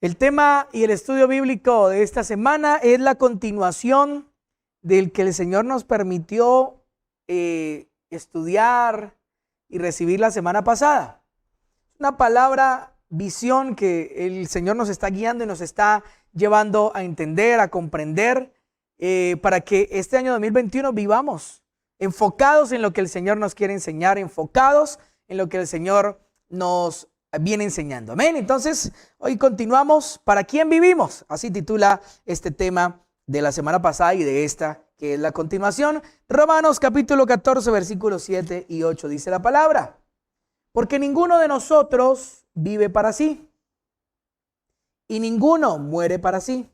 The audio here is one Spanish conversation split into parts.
El tema y el estudio bíblico de esta semana es la continuación del que el Señor nos permitió estudiar y recibir la semana pasada. Una palabra, visión que el Señor nos está guiando y nos está llevando a entender, a comprender, para que este año 2021 vivamos enfocados en lo que el Señor nos quiere enseñar, enfocados en lo que el Señor nos viene enseñando. Amén. Entonces, hoy continuamos. ¿Para quién vivimos? Así titula este tema de la semana pasada y de esta, que es la continuación. Romanos capítulo 14, versículos 7 y 8 dice la palabra: porque ninguno de nosotros vive para sí, y ninguno muere para sí.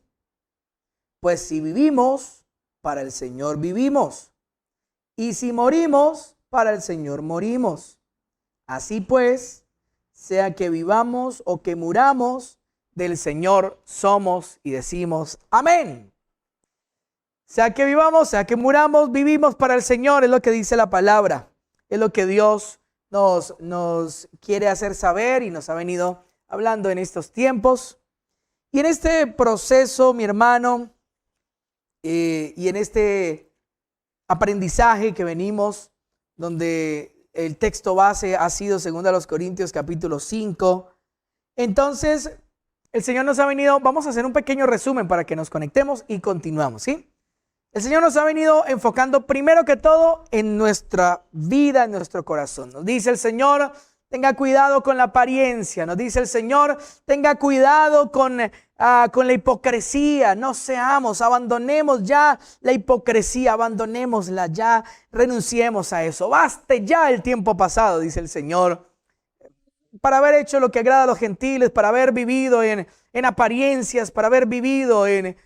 Pues si vivimos, para el Señor vivimos, y si morimos, para el Señor morimos. Así pues, sea que vivamos o que muramos, del Señor somos, y decimos amén. Sea que vivamos, sea que muramos, vivimos para el Señor, es lo que dice la palabra. Es lo que Dios nos quiere hacer saber y nos ha venido hablando en estos tiempos. Y en este proceso, mi hermano, y en este aprendizaje que venimos, donde el texto base ha sido 2 Corintios capítulo 5. Entonces, el Señor nos ha venido, vamos a hacer un pequeño resumen para que nos conectemos y continuamos, ¿sí? El Señor nos ha venido enfocando primero que todo en nuestra vida, en nuestro corazón. Nos dice el Señor: tenga cuidado con la apariencia. Nos dice el Señor: tenga cuidado con la hipocresía. No seamos, abandonemos ya la hipocresía, abandonémosla ya, renunciemos a eso. Baste ya el tiempo pasado, dice el Señor, para haber hecho lo que agrada a los gentiles, para haber vivido en apariencias, para haber vivido en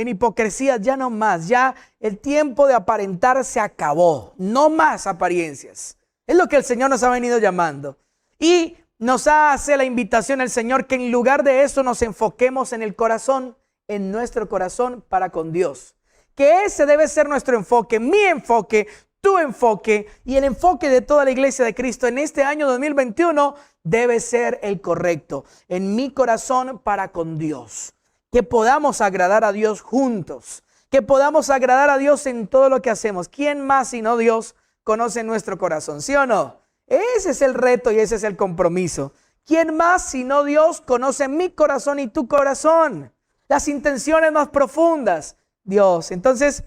hipocresía. Ya no más, ya el tiempo de aparentar se acabó. No más apariencias. Es lo que el Señor nos ha venido llamando. Y nos hace la invitación el Señor que en lugar de eso nos enfoquemos en el corazón, en nuestro corazón para con Dios. Que ese debe ser nuestro enfoque, mi enfoque, tu enfoque y el enfoque de toda la iglesia de Cristo en este año 2021 debe ser el correcto. En mi corazón para con Dios. Que podamos agradar a Dios juntos. Que podamos agradar a Dios en todo lo que hacemos. ¿Quién más sino Dios conoce nuestro corazón? ¿Sí o no? Ese es el reto y ese es el compromiso. ¿Quién más sino Dios conoce mi corazón y tu corazón? Las intenciones más profundas. Dios. Entonces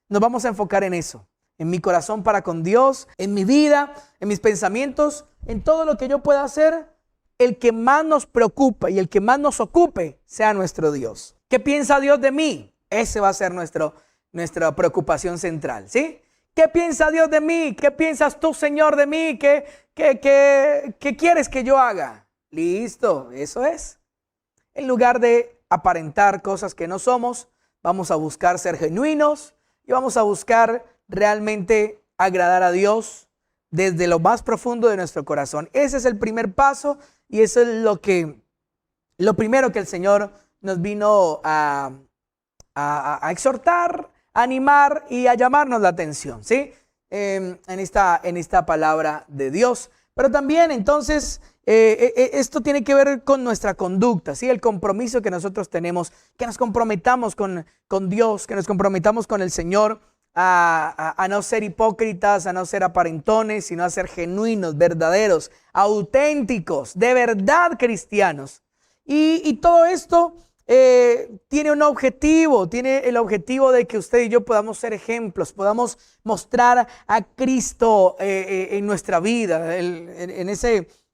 nos vamos a enfocar en eso. En mi corazón para con Dios, en mi vida, en mis pensamientos, en todo lo que yo pueda hacer. El que más nos preocupa y el que más nos ocupe sea nuestro Dios. ¿Qué piensa Dios de mí? Ese va a ser nuestra preocupación central, ¿sí? ¿Qué piensa Dios de mí? ¿Qué piensas tú, Señor, de mí? ¿Qué quieres que yo haga? Listo, eso es. En lugar de aparentar cosas que no somos, vamos a buscar ser genuinos y vamos a buscar realmente agradar a Dios desde lo más profundo de nuestro corazón. Ese es el primer paso y eso es lo primero que el Señor nos vino a exhortar, a animar y a llamarnos la atención, ¿sí? En esta palabra de Dios. Pero también entonces esto tiene que ver con nuestra conducta, ¿sí? El compromiso que nosotros tenemos, que nos comprometamos con Dios, que nos comprometamos con el Señor a no ser hipócritas, a no ser aparentones, sino a ser genuinos, verdaderos, auténticos, de verdad cristianos. Y todo esto tiene un objetivo, tiene el objetivo de que usted y yo podamos ser ejemplos, podamos mostrar a Cristo en nuestra vida, en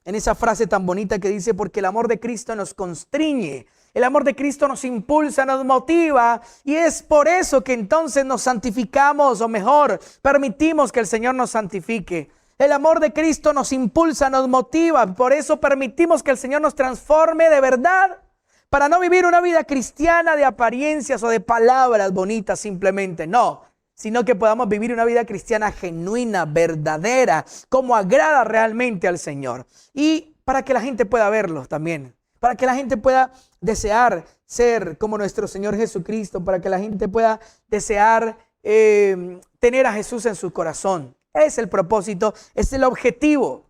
esa frase tan bonita que dice: porque el amor de Cristo nos constriñe, el amor de Cristo nos impulsa, nos motiva, y es por eso que entonces nos santificamos, o mejor, permitimos que el Señor nos santifique. El amor de Cristo nos impulsa, nos motiva, por eso permitimos que el Señor nos transforme de verdad, para no vivir una vida cristiana de apariencias o de palabras bonitas simplemente, no, sino que podamos vivir una vida cristiana genuina, verdadera, como agrada realmente al Señor. Y para que la gente pueda verlo también, para que la gente pueda desear ser como nuestro Señor Jesucristo, para que la gente pueda desear tener a Jesús en su corazón. Es el propósito, es el objetivo.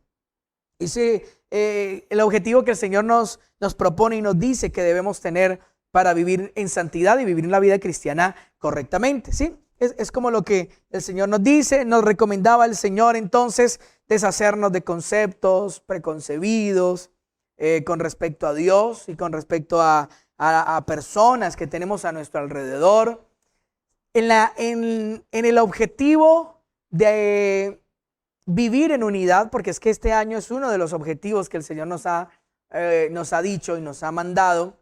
Dice el objetivo que el Señor nos propone y nos dice que debemos tener para vivir en santidad y vivir la vida cristiana correctamente, ¿sí? Es como lo que el Señor nos dice, nos recomendaba el Señor entonces deshacernos de conceptos preconcebidos con respecto a Dios y con respecto a personas que tenemos a nuestro alrededor, en el objetivo de vivir en unidad, porque es que este año es uno de los objetivos que el Señor nos ha dicho y nos ha mandado.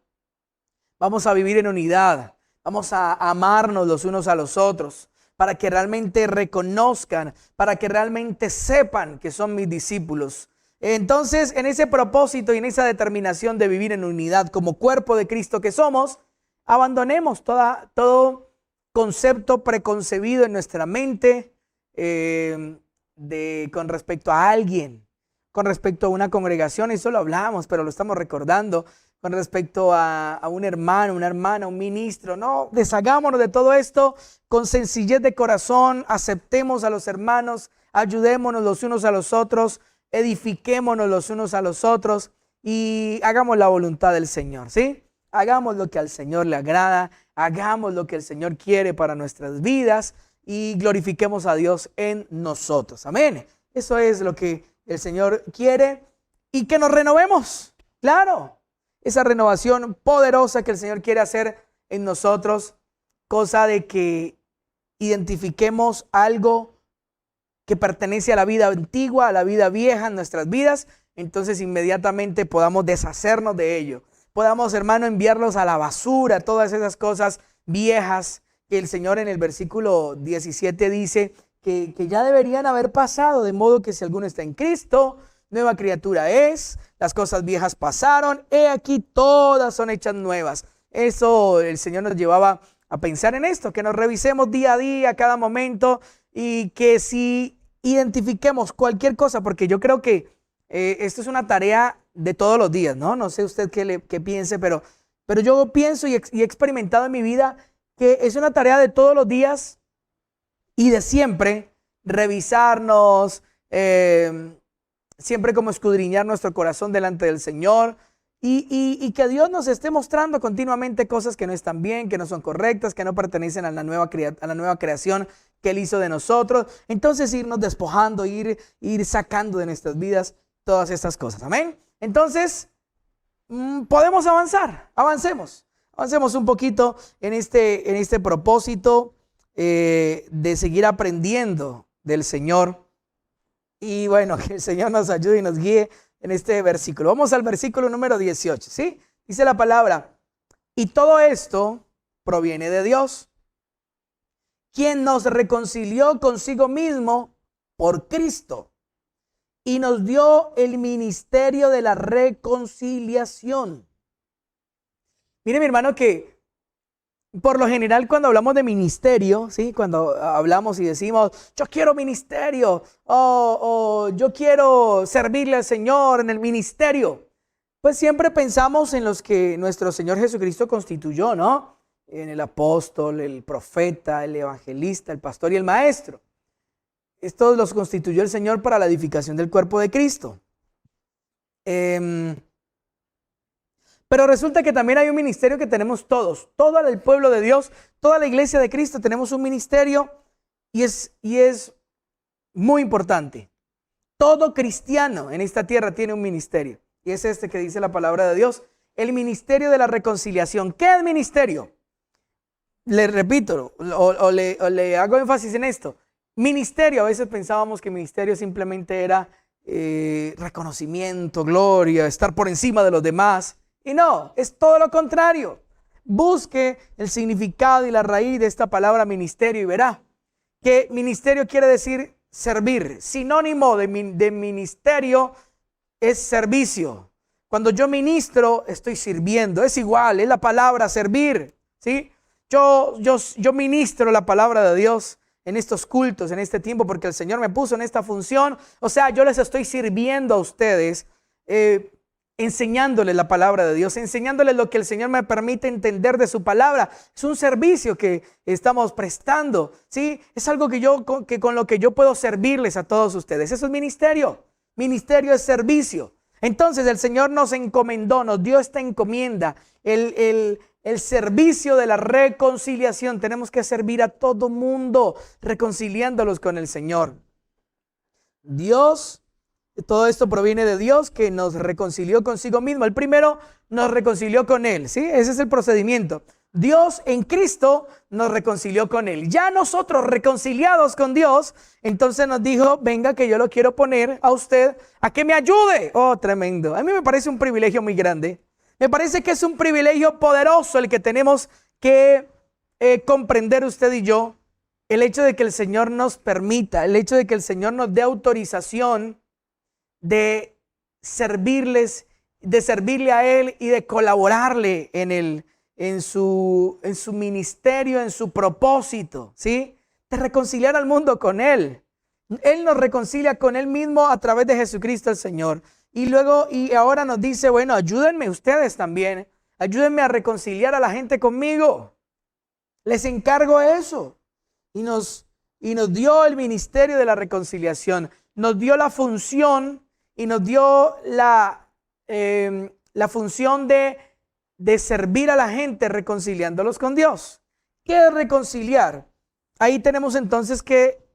Vamos a vivir en unidad, vamos a amarnos los unos a los otros, para que realmente reconozcan, para que realmente sepan que son mis discípulos. Entonces, en ese propósito y en esa determinación de vivir en unidad como cuerpo de Cristo que somos, abandonemos todo concepto preconcebido en nuestra mente con respecto a alguien, con respecto a una congregación. Eso lo hablamos, pero lo estamos recordando. Con respecto a un hermano, una hermana, un ministro. No, deshagámonos de todo esto con sencillez de corazón. Aceptemos a los hermanos, ayudémonos los unos a los otros, edifiquémonos los unos a los otros y hagamos la voluntad del Señor, ¿sí? Hagamos lo que al Señor le agrada, hagamos lo que el Señor quiere para nuestras vidas y glorifiquemos a Dios en nosotros. Amén. Eso es lo que el Señor quiere, y que nos renovemos, claro. Esa renovación poderosa que el Señor quiere hacer en nosotros, cosa de que identifiquemos algo que pertenece a la vida antigua, a la vida vieja en nuestras vidas, entonces inmediatamente podamos deshacernos de ello. Podamos, hermano, enviarlos a la basura, todas esas cosas viejas que el Señor en el versículo 17 dice que ya deberían haber pasado, de modo que si alguno está en Cristo, nueva criatura es, las cosas viejas pasaron, he aquí todas son hechas nuevas. Eso el Señor nos llevaba a pensar en esto, que nos revisemos día a día, cada momento, y que si identifiquemos cualquier cosa, porque yo creo que esto es una tarea de todos los días, ¿no? No sé usted qué piense, pero yo pienso y he experimentado en mi vida que es una tarea de todos los días y de siempre revisarnos, siempre como escudriñar nuestro corazón delante del Señor y que Dios nos esté mostrando continuamente cosas que no están bien, que no son correctas, que no pertenecen a la nueva creación que Él hizo de nosotros. Entonces irnos despojando, ir sacando de nuestras vidas todas estas cosas. Amén. Entonces podemos avanzar, avancemos un poquito en este propósito de seguir aprendiendo del Señor. Y bueno, que el Señor nos ayude y nos guíe en este versículo. Vamos al versículo número 18, ¿sí? Dice la palabra: y todo esto proviene de Dios, quien nos reconcilió consigo mismo por Cristo y nos dio el ministerio de la reconciliación. Mire, mi hermano, que por lo general cuando hablamos de ministerio, ¿sí? Cuando hablamos y decimos, yo quiero ministerio, o yo quiero servirle al Señor en el ministerio, pues siempre pensamos en los que nuestro Señor Jesucristo constituyó, ¿no? En el apóstol, el profeta, el evangelista, el pastor y el maestro. Estos los constituyó el Señor para la edificación del cuerpo de Cristo. Pero resulta que también hay un ministerio que tenemos todos, todo el pueblo de Dios, toda la iglesia de Cristo tenemos un ministerio y es muy importante. Todo cristiano en esta tierra tiene un ministerio y es este que dice la palabra de Dios, el ministerio de la reconciliación. ¿Qué es ministerio? Le repito o le hago énfasis en esto. Ministerio, a veces pensábamos que ministerio simplemente era reconocimiento, gloria, estar por encima de los demás. Y no, es todo lo contrario. Busque el significado y la raíz de esta palabra ministerio y verá que ministerio quiere decir servir. Sinónimo de ministerio es servicio. Cuando yo ministro, estoy sirviendo. Es igual, es la palabra servir, ¿sí? Yo ministro la palabra de Dios en estos cultos, en este tiempo, porque el Señor me puso en esta función. O sea, yo les estoy sirviendo a ustedes, enseñándoles la palabra de Dios, enseñándoles lo que el Señor me permite entender de su palabra. Es un servicio que estamos prestando, ¿sí? Es algo con lo que yo puedo servirles a todos ustedes. Eso es ministerio. Ministerio es servicio. Entonces el Señor nos encomendó, nos dio esta encomienda, el servicio de la reconciliación. Tenemos que servir a todo mundo reconciliándolos con el Señor. Dios, todo esto proviene de Dios que nos reconcilió consigo mismo. El primero nos reconcilió con Él, ¿sí? Ese es el procedimiento. Dios en Cristo nos reconcilió con Él. Ya nosotros reconciliados con Dios, entonces nos dijo, venga que yo lo quiero poner a usted a que me ayude. Oh, tremendo. A mí me parece un privilegio muy grande. Me parece que es un privilegio poderoso el que tenemos que comprender usted y yo. El hecho de que el Señor nos permita, el hecho de que el Señor nos dé autorización de servirles, de servirle a Él y de colaborarle en su ministerio, en su propósito, ¿sí? De reconciliar al mundo con Él. Él nos reconcilia con Él mismo a través de Jesucristo el Señor. Y ahora nos dice, bueno, ayúdenme ustedes también. Ayúdenme a reconciliar a la gente conmigo. Les encargo eso. Y nos dio el ministerio de la reconciliación. Nos dio la función y nos dio la función de servir a la gente reconciliándolos con Dios. ¿Qué es reconciliar? Ahí tenemos entonces que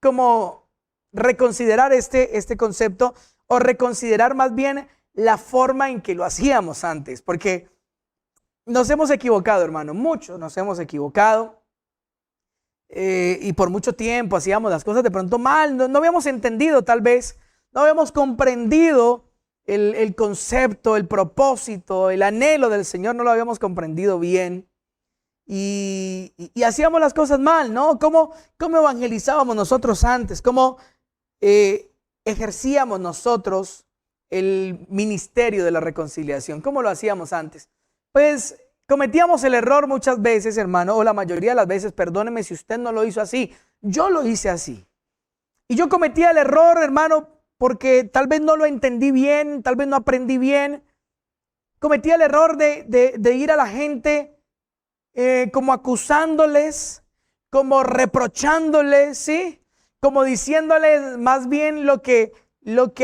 como reconsiderar este concepto, o reconsiderar más bien la forma en que lo hacíamos antes, porque nos hemos equivocado, hermano, muchos nos hemos equivocado, y por mucho tiempo hacíamos las cosas de pronto mal, no habíamos entendido tal vez, no habíamos comprendido el concepto, el propósito, el anhelo del Señor, no lo habíamos comprendido bien. Y hacíamos las cosas mal, ¿no? ¿Cómo evangelizábamos nosotros antes? ¿Cómo ejercíamos nosotros el ministerio de la reconciliación? ¿Cómo lo hacíamos antes? Pues cometíamos el error muchas veces, hermano, o la mayoría de las veces, perdóneme si usted no lo hizo así, yo lo hice así. Y yo cometía el error, hermano, porque tal vez no lo entendí bien, tal vez no aprendí bien. Cometía el error de ir a la gente como acusándoles, como reprochándoles, ¿sí? Como diciéndoles más bien lo que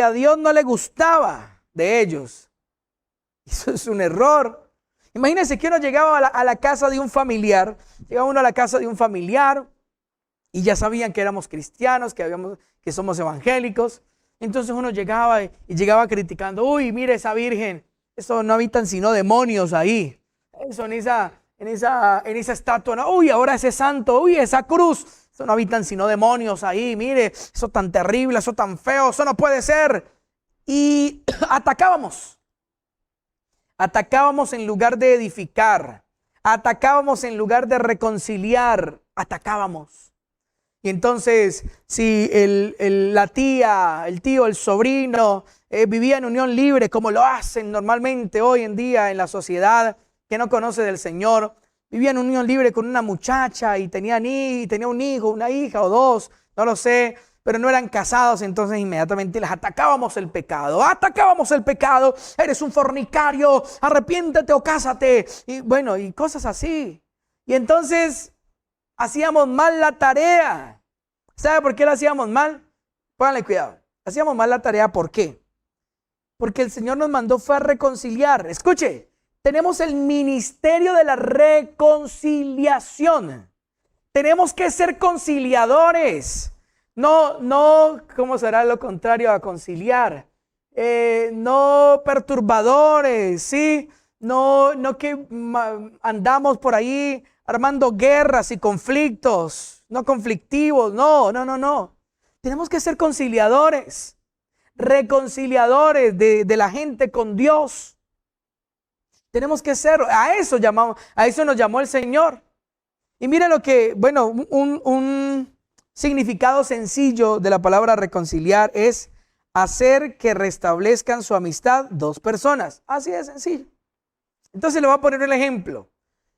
a Dios no le gustaba de ellos. Eso es un error. Imagínense que uno llegaba a la casa de un familiar, llegaba uno a la casa de un familiar y ya sabían que éramos cristianos, que somos evangélicos. Entonces uno llegaba y llegaba criticando, uy, mire esa virgen, eso no habitan sino demonios ahí. Eso en esa estatua, no, uy, ahora ese santo, uy, esa cruz, eso no habitan sino demonios ahí, mire, eso tan terrible, eso tan feo, eso no puede ser. Y atacábamos en lugar de edificar, atacábamos en lugar de reconciliar, atacábamos. Y entonces, si la tía, el tío, el sobrino vivía en unión libre, como lo hacen normalmente hoy en día en la sociedad que no conoce del Señor, vivía en unión libre con una muchacha y tenía un hijo, una hija o dos, no lo sé, pero no eran casados, entonces inmediatamente les atacábamos el pecado, eres un fornicario, arrepiéntete o cásate, y bueno, y cosas así. Y entonces hacíamos mal la tarea. ¿Sabe por qué la hacíamos mal? Pónganle cuidado. Hacíamos mal la tarea, ¿por qué? Porque el Señor nos mandó fue a reconciliar. Escuche, tenemos el ministerio de la reconciliación. Tenemos que ser conciliadores. No, ¿cómo será lo contrario a conciliar? No perturbadores, ¿sí? No que andamos por ahí armando guerras y conflictos, no conflictivos, no. Tenemos que ser conciliadores, reconciliadores de la gente con Dios. Tenemos que ser, a eso nos llamó el Señor. Y mire lo que, bueno, un significado sencillo de la palabra reconciliar es hacer que restablezcan su amistad dos personas. Así de sencillo. Entonces le voy a poner un ejemplo.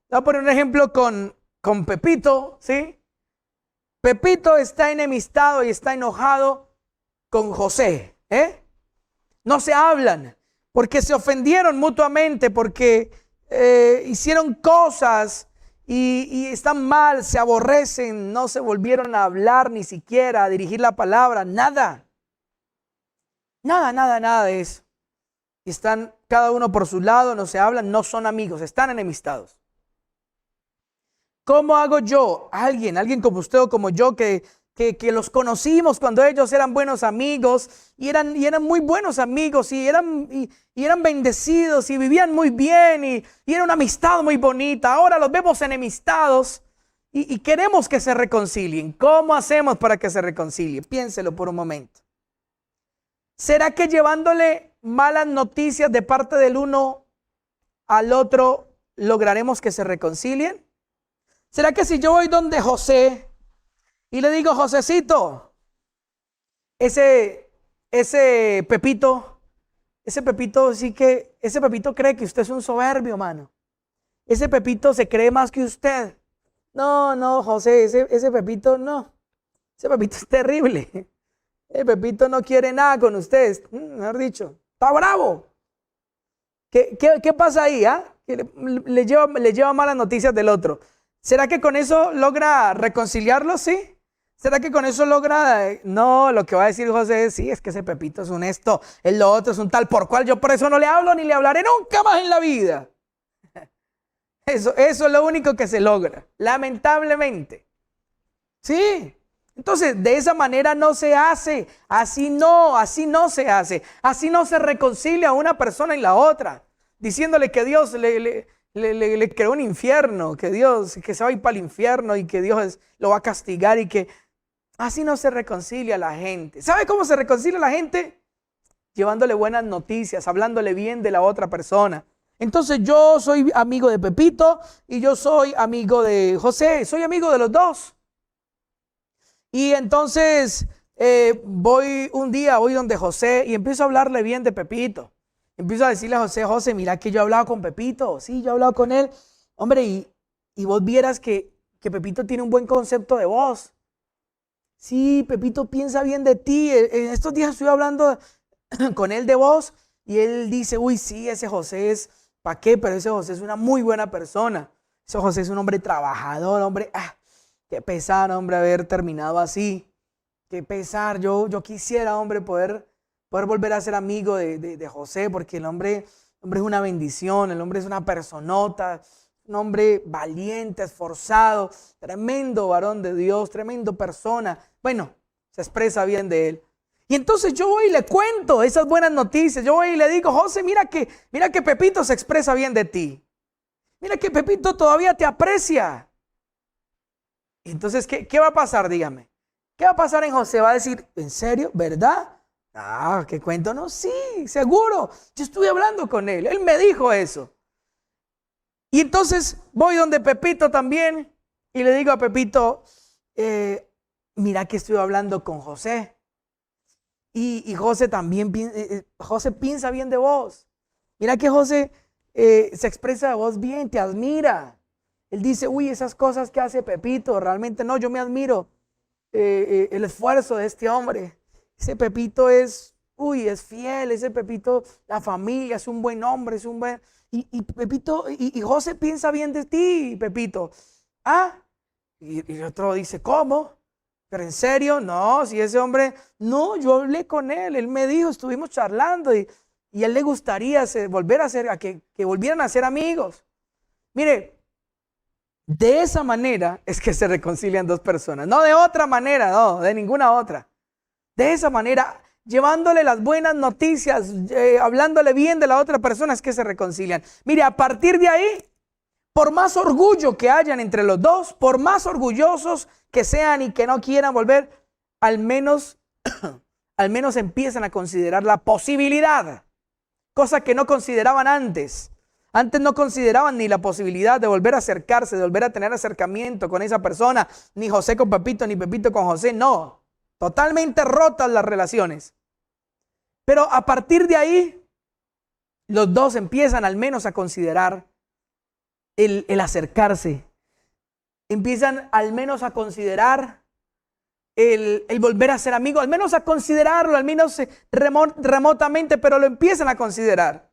Le voy a poner un ejemplo con Pepito, ¿sí? Pepito está enemistado y está enojado con José, No se hablan porque se ofendieron mutuamente, porque hicieron cosas y están mal, se aborrecen, no se volvieron a hablar ni siquiera, a dirigir la palabra, nada de eso. y están cada uno por su lado, no se hablan, no son amigos, están enemistados. ¿Cómo hago yo? Alguien como usted o como yo que los conocimos cuando ellos eran buenos amigos y eran muy buenos amigos y eran bendecidos y vivían muy bien y era una amistad muy bonita. Ahora los vemos enemistados y queremos que se reconcilien. ¿Cómo hacemos para que se reconcilien? Piénselo por un momento. ¿Será que llevándole malas noticias de parte del uno al otro lograremos que se reconcilien? ¿Será que si yo voy donde José y le digo, Josecito, ese Pepito cree que usted es un soberbio, mano? Ese Pepito se cree más que usted. No, José, ese Pepito no. Ese Pepito es terrible. El Pepito no quiere nada con ustedes. Mejor dicho, está bravo. ¿Qué pasa ahí? Que le lleva malas noticias del otro. ¿Será que con eso logra reconciliarlo? Sí. ¿Será que con eso logra? No, lo que va a decir José es, sí, es que ese Pepito es un esto, el lo otro es un tal por cual, yo por eso no le hablo ni le hablaré nunca más en la vida. Eso es lo único que se logra, lamentablemente. Sí. Entonces, de esa manera no se hace, así no se hace, así no se reconcilia una persona y la otra, diciéndole que Dios le creó un infierno, que se va a ir para el infierno y que Dios lo va a castigar y que así no se reconcilia la gente. ¿Sabe cómo se reconcilia la gente? Llevándole buenas noticias, hablándole bien de la otra persona. Entonces yo soy amigo de Pepito y yo soy amigo de José, soy amigo de los dos. Y entonces voy donde José y empiezo a hablarle bien de Pepito. Empiezo a decirle a José, mira que yo he hablado con Pepito. Sí, yo he hablado con él. Hombre, y vos vieras que Pepito tiene un buen concepto de vos. Sí, Pepito piensa bien de ti. En estos días estuve hablando con él de vos y él dice, uy, sí, ese José es, ¿para qué? Pero ese José es una muy buena persona. Ese José es un hombre trabajador, hombre. Qué pesar, hombre, haber terminado así. Qué pesar. Yo quisiera, hombre, poder volver a ser amigo de José, porque el hombre es una bendición, el hombre es una personota, un hombre valiente, esforzado, tremendo varón de Dios, tremendo persona. Bueno, se expresa bien de él. Y entonces yo voy y le cuento esas buenas noticias. Yo voy y le digo, José, mira que Pepito se expresa bien de ti. Mira que Pepito todavía te aprecia. Y entonces, ¿qué va a pasar? Dígame. ¿Qué va a pasar en José? Va a decir, ¿en serio? ¿Verdad? ¿Qué cuento? No, sí, seguro. Yo estuve hablando con él. Él me dijo eso. Y entonces voy donde Pepito también y le digo a Pepito, mira que estuve hablando con José. Y José también, José piensa bien de vos. Mira que José se expresa de vos bien, te admira. Él dice, uy, esas cosas que hace Pepito, realmente no, yo me admiro el esfuerzo de este hombre. Ese Pepito es fiel, ese Pepito, la familia, es un buen hombre, es un buen... Y Pepito, y José piensa bien de ti, Pepito. Y el otro dice, ¿cómo? ¿Pero en serio? No, si ese hombre, no, yo hablé con él me dijo, estuvimos charlando y a él le gustaría que volvieran a ser amigos. Mire, de esa manera es que se reconcilian dos personas, no de otra manera, no, de ninguna otra. De esa manera, llevándole las buenas noticias, hablándole bien de la otra persona es que se reconcilian. Mire, a partir de ahí, por más orgullo que hayan entre los dos, por más orgullosos que sean y que no quieran volver, al menos empiezan a considerar la posibilidad, cosa que no consideraban antes. Antes no consideraban ni la posibilidad de volver a acercarse, de volver a tener acercamiento con esa persona, ni José con Pepito, ni Pepito con José, no. Totalmente rotas las relaciones. Pero a partir de ahí, los dos empiezan al menos a considerar el acercarse. Empiezan al menos a considerar el volver a ser amigos, al menos a considerarlo, al menos remotamente, pero lo empiezan a considerar.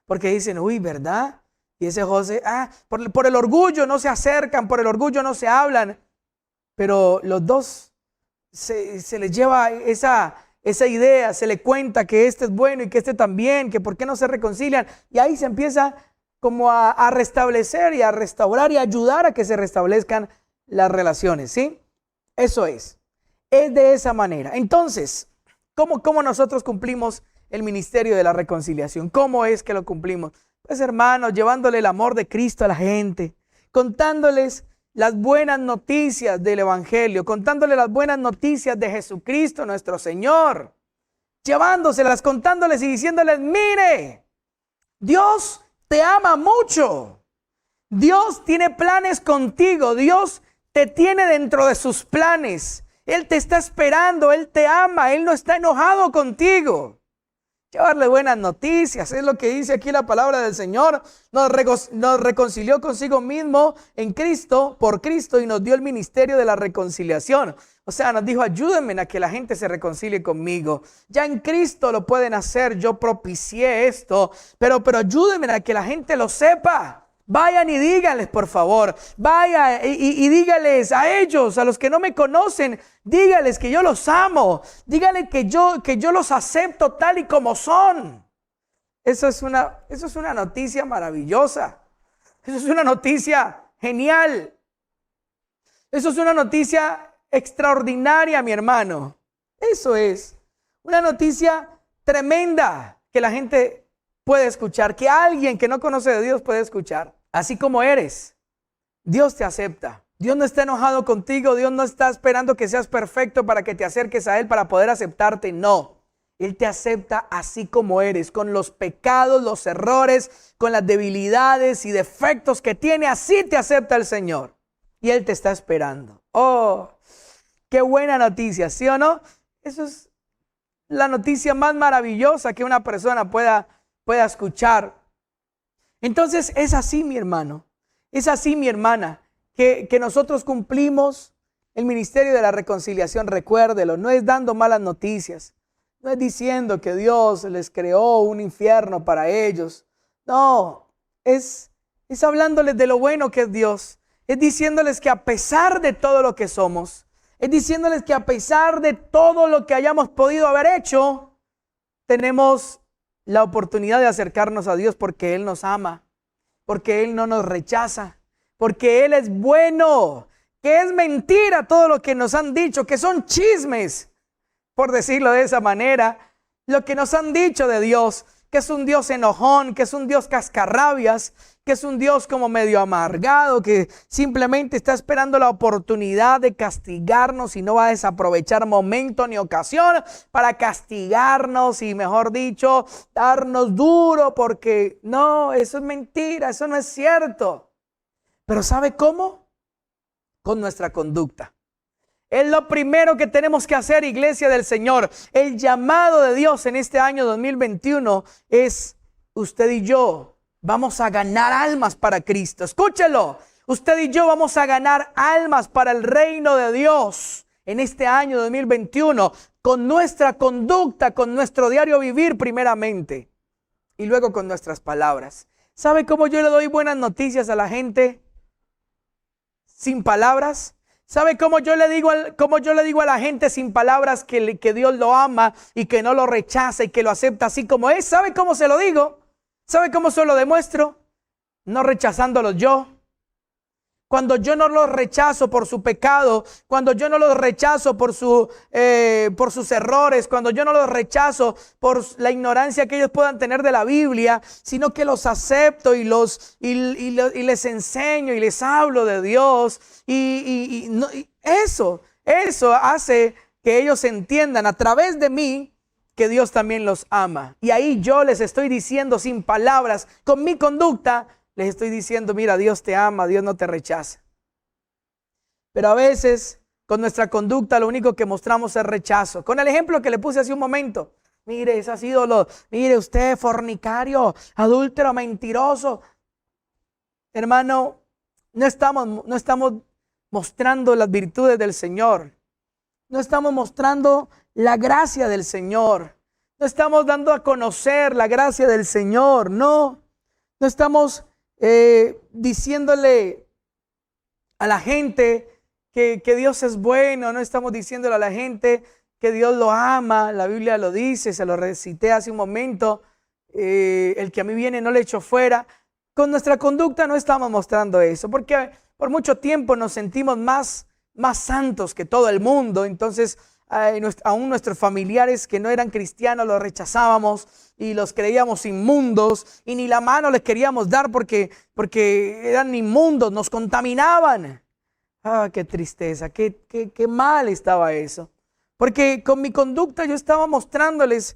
Porque dicen, uy, ¿verdad? Y ese José, por el orgullo no se acercan, por el orgullo no se hablan. Pero los dos se les lleva esa esa idea, se le cuenta que este es bueno y que este también, que por qué no se reconcilian. Y ahí se empieza como a restablecer y a restaurar y a ayudar a que se restablezcan las relaciones, ¿sí? Eso es de esa manera. Entonces, ¿cómo nosotros cumplimos el ministerio de la reconciliación? ¿Cómo es que lo cumplimos? Pues hermanos, llevándole el amor de Cristo a la gente, contándoles las buenas noticias del Evangelio, contándoles las buenas noticias de Jesucristo nuestro Señor, llevándoselas, contándoles y diciéndoles, mire, Dios te ama mucho, Dios tiene planes contigo, Dios te tiene dentro de sus planes, Él te está esperando, Él te ama, Él no está enojado contigo. Llevarle buenas noticias, es lo que dice aquí la palabra del Señor. Nos reconcilió consigo mismo en Cristo, por Cristo, y nos dio el ministerio de la reconciliación. O sea, nos dijo, ayúdenme a que la gente se reconcilie conmigo. Ya en Cristo lo pueden hacer, yo propicié esto, pero ayúdenme a que la gente lo sepa. Vayan y díganles, por favor, vaya y díganles a ellos, a los que no me conocen, díganles que yo los amo, díganles que yo los acepto tal y como son. Eso es una noticia maravillosa, eso es una noticia genial, eso es una noticia extraordinaria, mi hermano. Eso es una noticia tremenda que la gente puede escuchar, que alguien que no conoce de Dios puede escuchar. Así como eres, Dios te acepta. Dios no está enojado contigo. Dios no está esperando que seas perfecto para que te acerques a Él para poder aceptarte. No, Él te acepta así como eres, con los pecados, los errores, con las debilidades y defectos que tiene. Así te acepta el Señor. Y Él te está esperando. Oh, qué buena noticia, ¿sí o no? Eso es la noticia más maravillosa que una persona pueda escuchar. Entonces es así, mi hermano, es así, mi hermana, que nosotros cumplimos el ministerio de la reconciliación. Recuérdelo, no es dando malas noticias, no es diciendo que Dios les creó un infierno para ellos. No, es hablándoles de lo bueno que es Dios, es diciéndoles que a pesar de todo lo que somos, es diciéndoles que a pesar de todo lo que hayamos podido haber hecho, tenemos la oportunidad de acercarnos a Dios porque Él nos ama, porque Él no nos rechaza, porque Él es bueno, que es mentira todo lo que nos han dicho, que son chismes, por decirlo de esa manera, lo que nos han dicho de Dios, que es un Dios enojón, que es un Dios cascarrabias, que es un Dios como medio amargado, que simplemente está esperando la oportunidad de castigarnos y no va a desaprovechar momento ni ocasión para castigarnos y, mejor dicho, darnos duro, porque no, eso es mentira, eso no es cierto. Pero ¿sabe cómo? Con nuestra conducta. Es lo primero que tenemos que hacer, iglesia del Señor. El llamado de Dios en este año 2021 es usted y yo vamos a ganar almas para Cristo. Escúchelo. Usted y yo vamos a ganar almas para el reino de Dios en este año 2021 con nuestra conducta, con nuestro diario vivir primeramente y luego con nuestras palabras. ¿Sabe cómo yo le doy buenas noticias a la gente sin palabras? ¿Sabe cómo yo le digo a la gente sin palabras que Dios lo ama y que no lo rechaza y que lo acepta así como es? ¿Sabe cómo se lo digo? ¿Sabe cómo se lo demuestro? No rechazándolos yo. Cuando yo no los rechazo por su pecado, cuando yo no los rechazo por sus errores, cuando yo no los rechazo por la ignorancia que ellos puedan tener de la Biblia, sino que los acepto y les enseño y les hablo de Dios. Eso hace que ellos entiendan a través de mí que Dios también los ama. Y ahí yo les estoy diciendo sin palabras, con mi conducta, les estoy diciendo, mira, Dios te ama, Dios no te rechaza. Pero a veces, con nuestra conducta, lo único que mostramos es rechazo. Con el ejemplo que le puse hace un momento. Mire, esas ídolos. Mire usted, fornicario, adúltero, mentiroso. Hermano, no estamos mostrando las virtudes del Señor. No estamos mostrando la gracia del Señor. No estamos dando a conocer la gracia del Señor. No estamos diciéndole a la gente que Dios es bueno. No estamos diciéndole a la gente que Dios lo ama, la Biblia lo dice, se lo recité hace un momento, el que a mí viene no le echo fuera. Con nuestra conducta no estamos mostrando eso, porque por mucho tiempo nos sentimos más santos que todo el mundo. Entonces aún nuestros familiares que no eran cristianos los rechazábamos y los creíamos inmundos, y ni la mano les queríamos dar porque eran inmundos, nos contaminaban. Qué tristeza, qué mal estaba eso. Porque con mi conducta yo estaba mostrándoles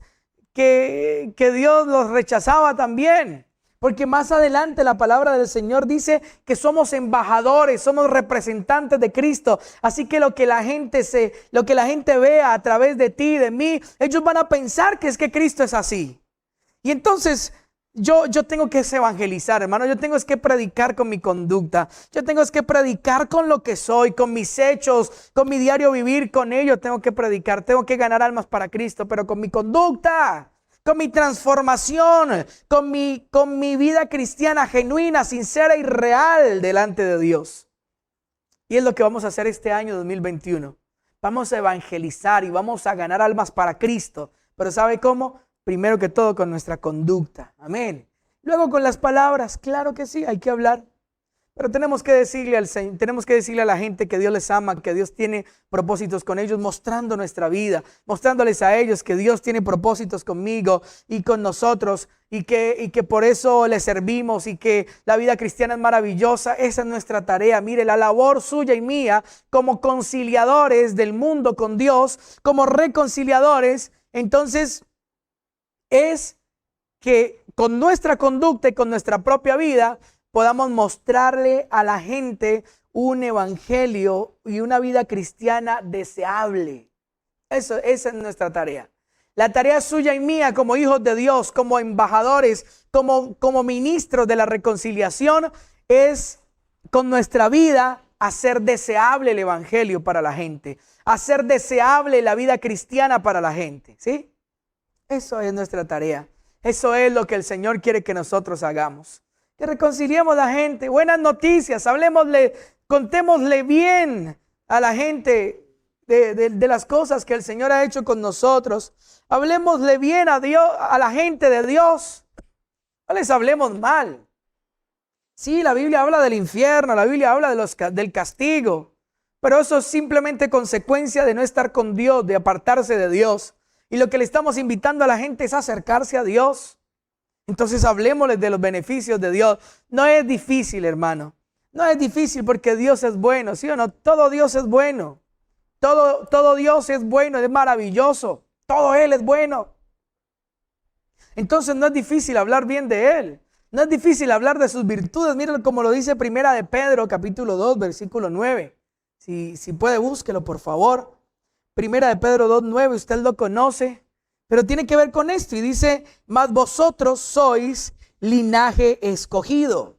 que Dios los rechazaba también. Porque más adelante la palabra del Señor dice que somos embajadores, somos representantes de Cristo. Así que lo que la gente vea a través de ti, de mí, ellos van a pensar que es que Cristo es así. Y entonces yo tengo que evangelizar, hermano. Yo tengo que predicar con mi conducta. Yo tengo que predicar con lo que soy, con mis hechos, con mi diario vivir, con ello tengo que predicar. Tengo que ganar almas para Cristo, pero con mi conducta, con mi transformación, con mi vida cristiana genuina, sincera y real delante de Dios. Y es lo que vamos a hacer este año 2021. Vamos a evangelizar y vamos a ganar almas para Cristo. Pero ¿sabe cómo? Primero que todo con nuestra conducta. Amén. Luego con las palabras. Claro que sí, hay que hablar. Pero tenemos que decirle a la gente que Dios les ama, que Dios tiene propósitos con ellos, mostrando nuestra vida, mostrándoles a ellos que Dios tiene propósitos conmigo y con nosotros, y que por eso les servimos, y que la vida cristiana es maravillosa. Esa es nuestra tarea. Mire, la labor suya y mía como conciliadores del mundo con Dios, como reconciliadores, entonces es que con nuestra conducta y con nuestra propia vida podamos mostrarle a la gente un evangelio y una vida cristiana deseable. Esa es nuestra tarea. La tarea suya y mía como hijos de Dios, como embajadores, como ministros de la reconciliación, es con nuestra vida hacer deseable el evangelio para la gente, hacer deseable la vida cristiana para la gente, ¿sí? Eso es nuestra tarea. Eso es lo que el Señor quiere que nosotros hagamos. Que reconciliemos a la gente. Buenas noticias. Contémosle bien a la gente de las cosas que el Señor ha hecho con nosotros. Hablemosle bien a Dios, a la gente de Dios. No les hablemos mal. Sí, la Biblia habla del infierno, la Biblia habla del castigo. Pero eso es simplemente consecuencia de no estar con Dios, de apartarse de Dios. Y lo que le estamos invitando a la gente es acercarse a Dios. Entonces hablemosles de los beneficios de Dios. No es difícil, hermano. No es difícil porque Dios es bueno, ¿sí o no? Todo Dios es bueno. Todo Dios es bueno, es maravilloso. Todo Él es bueno. Entonces no es difícil hablar bien de Él. No es difícil hablar de sus virtudes. Miren como lo dice Primera de Pedro, capítulo 2, versículo 9. Si puede, búsquelo, por favor. Primera de Pedro 2:9, usted lo conoce, pero tiene que ver con esto y dice: mas vosotros sois linaje escogido,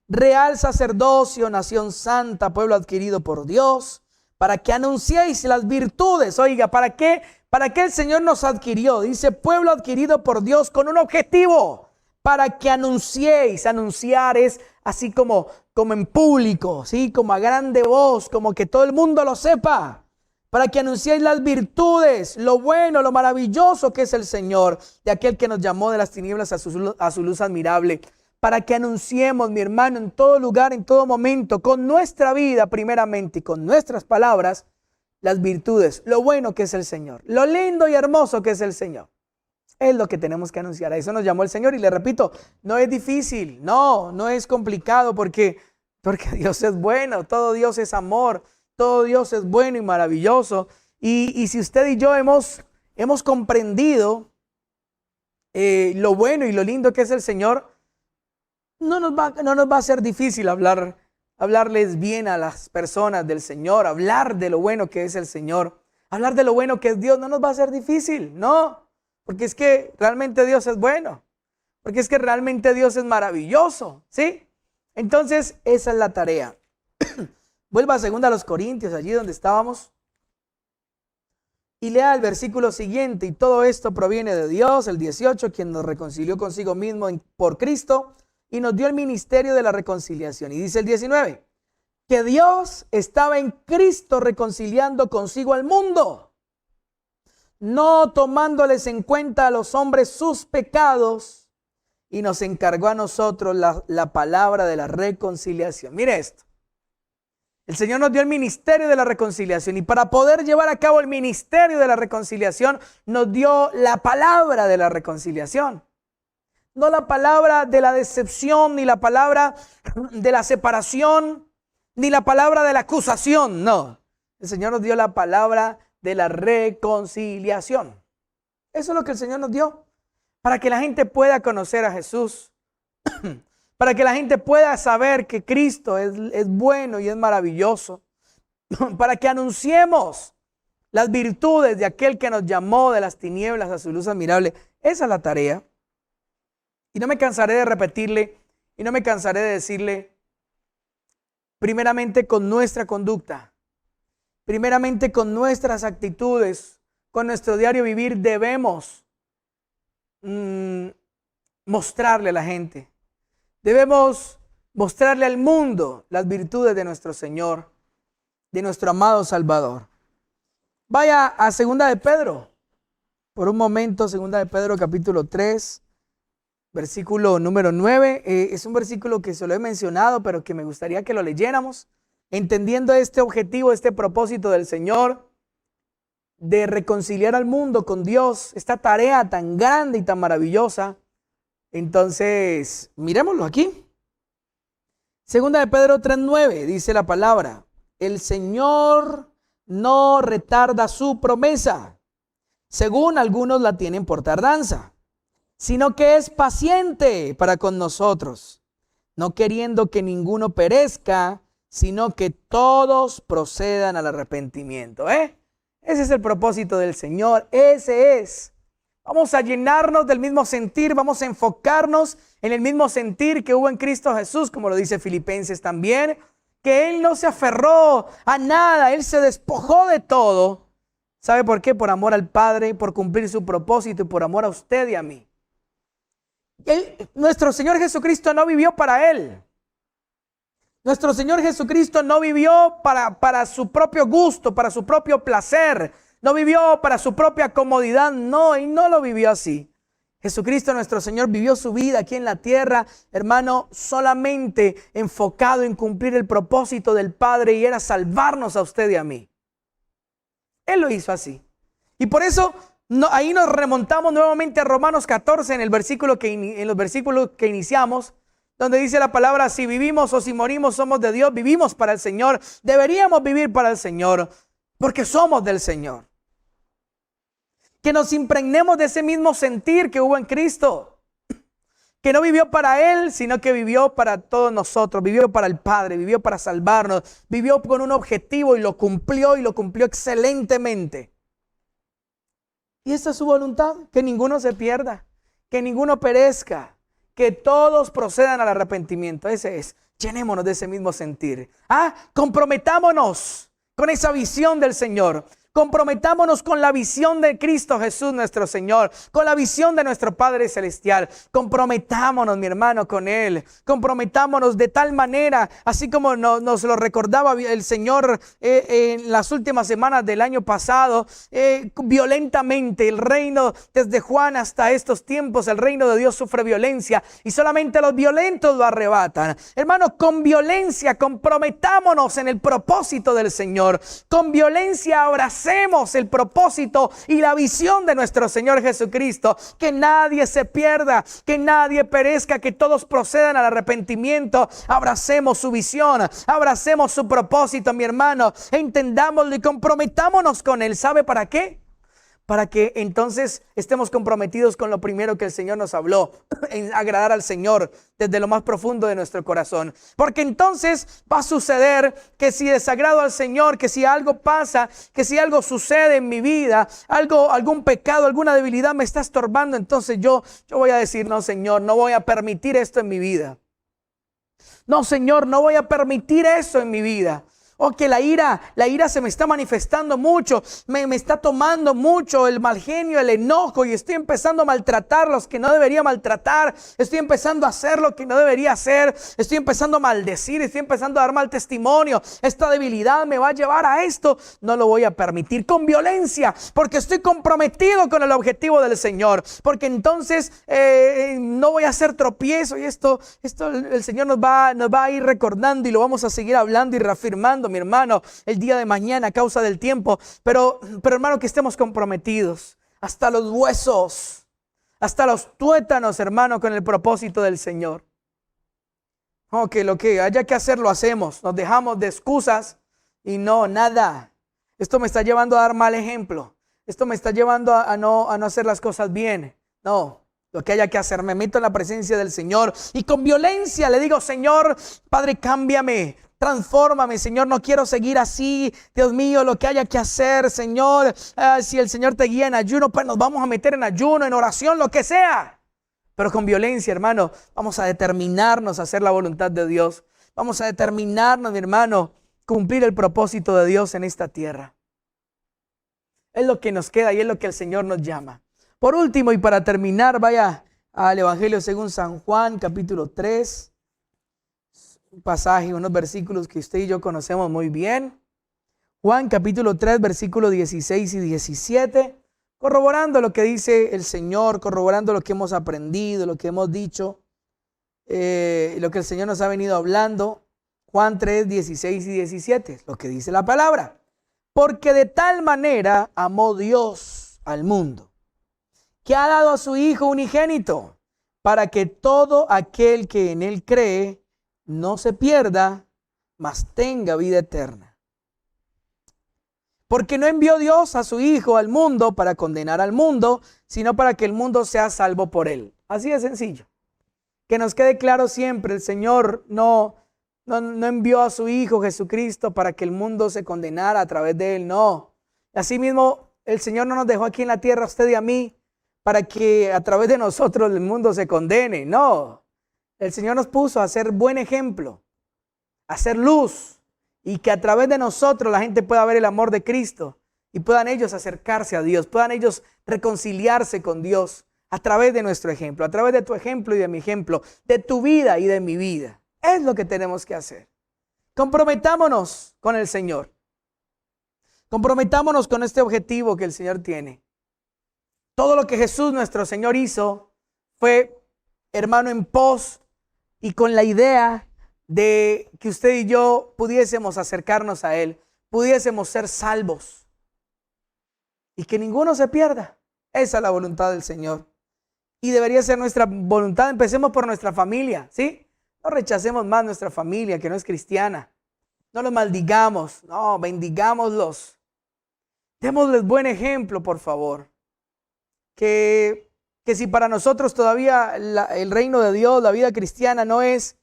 real sacerdocio, nación santa, pueblo adquirido por Dios, para que anunciéis las virtudes. Oiga, ¿para qué el Señor nos adquirió? Dice pueblo adquirido por Dios con un objetivo, para que anunciéis. Anunciar es así como en público, ¿sí? Como a grande voz, como que todo el mundo lo sepa. Para que anunciéis las virtudes, lo bueno, lo maravilloso que es el Señor, de aquel que nos llamó de las tinieblas a su luz admirable. Para que anunciemos, mi hermano, en todo lugar, en todo momento, con nuestra vida primeramente y con nuestras palabras, las virtudes, lo bueno que es el Señor, lo lindo y hermoso que es el Señor. Es lo que tenemos que anunciar. A eso nos llamó el Señor y le repito, no es difícil, no es complicado porque Dios es bueno, todo Dios es amor. Todo Dios es bueno y maravilloso. Y si usted y yo hemos comprendido lo bueno y lo lindo que es el Señor, no nos va a ser difícil hablarles bien a las personas del Señor, hablar de lo bueno que es el Señor, hablar de lo bueno que es Dios. No nos va a ser difícil, no, porque es que realmente Dios es bueno, porque es que realmente Dios es maravilloso, ¿sí? Entonces esa es la tarea. Vuelva a 2 Corintios, allí donde estábamos, y lea el versículo siguiente. Y todo esto proviene de Dios, el 18, quien nos reconcilió consigo mismo por Cristo y nos dio el ministerio de la reconciliación. Y dice el 19, que Dios estaba en Cristo reconciliando consigo al mundo. no tomándoles en cuenta a los hombres sus pecados, y nos encargó a nosotros la palabra de la reconciliación. Mire esto. El Señor nos dio el ministerio de la reconciliación, y para poder llevar a cabo el ministerio de la reconciliación nos dio la palabra de la reconciliación. No la palabra de la decepción, ni la palabra de la separación, ni la palabra de la acusación, no. El Señor nos dio la palabra de la reconciliación. Eso es lo que el Señor nos dio, para que la gente pueda conocer a Jesús, para que la gente pueda saber que Cristo es bueno y es maravilloso, para que anunciemos las virtudes de aquel que nos llamó de las tinieblas a su luz admirable. Esa es la tarea. Y no me cansaré de repetirle, y no me cansaré de decirle, primeramente con nuestra conducta, primeramente con nuestras actitudes, con nuestro diario vivir, debemos mostrarle a la gente. Debemos mostrarle al mundo las virtudes de nuestro Señor, de nuestro amado Salvador. Vaya a 2 de Pedro, por un momento, 2 de Pedro capítulo 3, versículo número 9. Es un versículo que se lo he mencionado, pero que me gustaría que lo leyéramos, entendiendo este objetivo, este propósito del Señor, de reconciliar al mundo con Dios, esta tarea tan grande y tan maravillosa. Entonces, miremoslo aquí. 2 de Pedro 3:9 dice la palabra: el Señor no retarda su promesa, según algunos la tienen por tardanza, sino que es paciente para con nosotros, no queriendo que ninguno perezca, sino que todos procedan al arrepentimiento. Ese es el propósito del Señor, ese es. Vamos a llenarnos del mismo sentir, vamos a enfocarnos en el mismo sentir que hubo en Cristo Jesús, como lo dice Filipenses también, que Él no se aferró a nada, Él se despojó de todo. ¿Sabe por qué? Por amor al Padre, por cumplir su propósito y por amor a usted y a mí. Nuestro Señor Jesucristo no vivió para Él. Nuestro Señor Jesucristo no vivió para su propio gusto, para su propio placer. No vivió para su propia comodidad. No, Él no lo vivió así. Jesucristo nuestro Señor vivió su vida aquí en la tierra, hermano, solamente enfocado en cumplir el propósito del Padre, y era salvarnos a usted y a mí. Él lo hizo así. Y por eso ahí nos remontamos nuevamente a Romanos 14 en los versículos que iniciamos, donde dice la palabra: si vivimos o si morimos somos de Dios, vivimos para el Señor. Deberíamos vivir para el Señor porque somos del Señor. Que nos impregnemos de ese mismo sentir que hubo en Cristo, que no vivió para Él, sino que vivió para todos nosotros, vivió para el Padre, vivió para salvarnos, vivió con un objetivo y lo cumplió excelentemente. Y esta es su voluntad, que ninguno se pierda, que ninguno perezca, que todos procedan al arrepentimiento. Ese es, llenémonos de ese mismo sentir. Comprometámonos con esa visión del Señor. Comprometámonos con la visión de Cristo Jesús nuestro Señor, con la visión de nuestro Padre Celestial. Comprometámonos, mi hermano, con Él. Comprometámonos de tal manera, así como nos lo recordaba el Señor en las últimas semanas del año pasado, violentamente. El reino, desde Juan hasta estos tiempos, el reino de Dios sufre violencia y solamente los violentos lo arrebatan. Hermano, con violencia comprometámonos en el propósito del Señor. Con violencia abracemos el propósito y la visión de nuestro Señor Jesucristo. Que nadie se pierda, que nadie perezca, que todos procedan al arrepentimiento. Abracemos su visión, abracemos su propósito, mi hermano, entendámoslo y comprometámonos con Él. ¿Sabe para qué? Para que entonces estemos comprometidos con lo primero que el Señor nos habló, en agradar al Señor desde lo más profundo de nuestro corazón. Porque entonces va a suceder que si desagrado al Señor, que si algo pasa, que si algo sucede en mi vida, algún pecado, alguna debilidad me está estorbando, entonces yo voy a decir: no, Señor, no voy a permitir esto en mi vida. No, Señor, no voy a permitir eso en mi vida. Oh, que la ira se me está manifestando mucho, me está tomando mucho el mal genio, el enojo, y estoy empezando a maltratar a los que no debería maltratar, estoy empezando a hacer lo que no debería hacer, estoy empezando a maldecir, estoy empezando a dar mal testimonio. Esta debilidad me va a llevar a esto. No lo voy a permitir con violencia, porque estoy comprometido con el objetivo del Señor, porque entonces no voy a hacer tropiezo, y esto el Señor nos va a ir recordando y lo vamos a seguir hablando y reafirmando, mi hermano, el día de mañana a causa del tiempo. Pero hermano, que estemos comprometidos hasta los huesos, hasta los tuétanos, hermano, con el propósito del Señor. Oh, que lo que haya que hacer lo hacemos, nos dejamos de excusas y nada. Esto me está llevando a dar mal ejemplo, esto me está llevando a no hacer las cosas bien. No, lo que haya que hacer, me meto en la presencia del Señor y con violencia le digo: Señor, Padre, cámbiame, transfórmame, Señor, no quiero seguir así. Dios mío, lo que haya que hacer, Señor, si el Señor te guía en ayuno, pues nos vamos a meter en ayuno, en oración, lo que sea. Pero con violencia, hermano, vamos a determinarnos a hacer la voluntad de Dios. Vamos a determinarnos, mi hermano, cumplir el propósito de Dios en esta tierra. Es lo que nos queda y es lo que el Señor nos llama. Por último, y para terminar, vaya al Evangelio según San Juan, capítulo 3. Un pasaje, unos versículos que usted y yo conocemos muy bien. Juan, capítulo 3, versículos 16 y 17. Corroborando lo que dice el Señor, corroborando lo que hemos aprendido, lo que hemos dicho, lo que el Señor nos ha venido hablando. Juan 3, 16 y 17, lo que dice la palabra. Porque de tal manera amó Dios al mundo, que ha dado a su Hijo unigénito, para que todo aquel que en Él cree no se pierda, mas tenga vida eterna. Porque no envió Dios a su Hijo al mundo para condenar al mundo, sino para que el mundo sea salvo por Él. Así de sencillo. Que nos quede claro siempre, el Señor no envió a su Hijo Jesucristo para que el mundo se condenara a través de Él, no. Asimismo, el Señor no nos dejó aquí en la tierra, a usted y a mí, para que a través de nosotros el mundo se condene, no. El Señor nos puso a ser buen ejemplo, a ser luz, y que a través de nosotros la gente pueda ver el amor de Cristo y puedan ellos acercarse a Dios, puedan ellos reconciliarse con Dios a través de nuestro ejemplo, a través de tu ejemplo y de mi ejemplo, de tu vida y de mi vida. Es lo que tenemos que hacer. Comprometámonos con el Señor. Comprometámonos con este objetivo que el Señor tiene. Todo lo que Jesús, nuestro Señor, hizo fue, hermano, en pos y con la idea de que usted y yo pudiésemos acercarnos a Él, pudiésemos ser salvos y que ninguno se pierda. Esa es la voluntad del Señor y debería ser nuestra voluntad. Empecemos por nuestra familia, ¿sí? No rechacemos más nuestra familia que no es cristiana. No los maldigamos, no, bendigámoslos. Démosles buen ejemplo, por favor. Que si para nosotros todavía el reino de Dios, la vida cristiana no es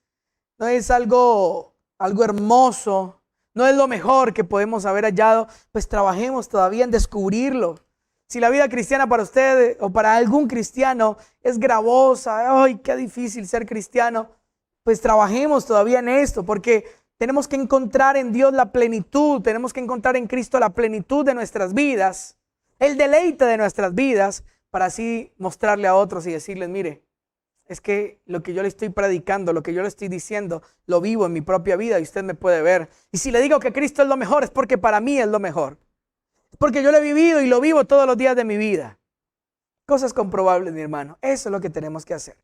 algo hermoso, no es lo mejor que podemos haber hallado, pues trabajemos todavía en descubrirlo. Si la vida cristiana para usted o para algún cristiano es gravosa, ¡ay, qué difícil ser cristiano! Pues trabajemos todavía en esto, porque tenemos que encontrar en Dios la plenitud, tenemos que encontrar en Cristo la plenitud de nuestras vidas, el deleite de nuestras vidas, para así mostrarle a otros y decirles: mire, es que lo que yo le estoy predicando, lo que yo le estoy diciendo, lo vivo en mi propia vida y usted me puede ver. Y si le digo que Cristo es lo mejor, es porque para mí es lo mejor. Porque yo lo he vivido y lo vivo todos los días de mi vida. Cosas comprobables, mi hermano. Eso es lo que tenemos que hacer.